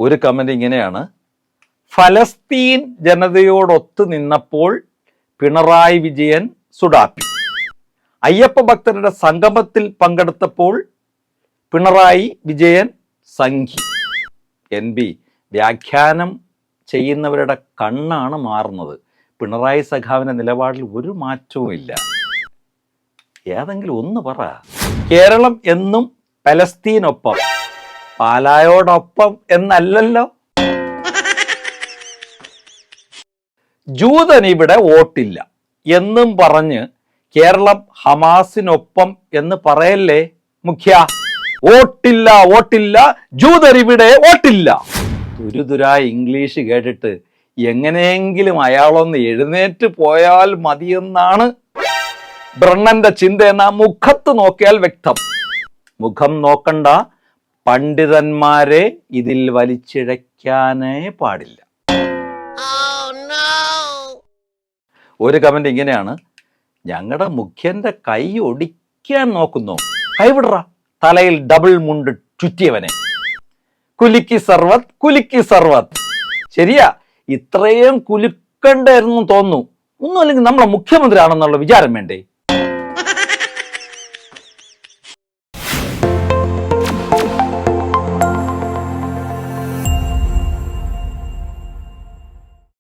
ഒരു കമന്റ് ഇങ്ങനെയാണ്: ഫലസ്തീൻ ജനതയോടൊത്തു നിന്നപ്പോൾ പിണറായി വിജയൻ സുഡാപ്പി. അയ്യപ്പ ഭക്തരുടെ സംഗമത്തിൽ പങ്കെടുത്തപ്പോൾ പിണറായി വിജയൻ സംഘി. NB, വ്യാഖ്യാനം ചെയ്യുന്നവരുടെ കണ്ണാണ് മാറുന്നത്. പിണറായി സഖാവിന്റെ നിലപാടിൽ ഒരു മാറ്റവും ഇല്ല. ഏതെങ്കിലും ഒന്ന് പറ. കേരളം എന്നും പലസ്തീനൊപ്പം, പാലായോടൊപ്പം എന്നല്ലല്ലോ. ജൂതന് ഇവിടെ വോട്ടില്ല എന്നും പറഞ്ഞ് കേരളം ഹമാസിനൊപ്പം എന്ന് പറയല്ലേ മുഖ്യ. വോട്ടില്ല വോട്ടില്ല, ജൂതരിവിടെ വോട്ടില്ല. തുരുതുരാ ഇംഗ്ലീഷ് കേട്ടിട്ട് എങ്ങനെയെങ്കിലും അയാളൊന്ന് എഴുന്നേറ്റ് പോയാൽ മതിയെന്നാണ് ബ്രണ്ണന്റെ ചിന്തയെന്ന മുഖത്ത് നോക്കിയാൽ വ്യക്തം. മുഖം നോക്കണ്ട, പണ്ഡിതന്മാരെ ഇതിൽ വലിച്ചിഴയ്ക്കാനേ പാടില്ല. ഒരു കമന്റ് ഇങ്ങനെയാണ്: ഞങ്ങളുടെ മുഖ്യന്റെ കൈ ഒടിക്കാൻ നോക്കുന്നു, കൈവിടറ, തലയിൽ ഡബിൾ മുണ്ട് ചുറ്റിയവനെ. കുലുക്കി സർവത്ത്, കുലുക്കി സർവത്ത്. ശരിയാ, ഇത്രയും കുലുക്കണ്ടായിരുന്നു തോന്നുന്നു. ഒന്നും അല്ലെങ്കിൽ നമ്മളെ മുഖ്യമന്ത്രി ആണെന്നുള്ള വിചാരം വേണ്ടേ?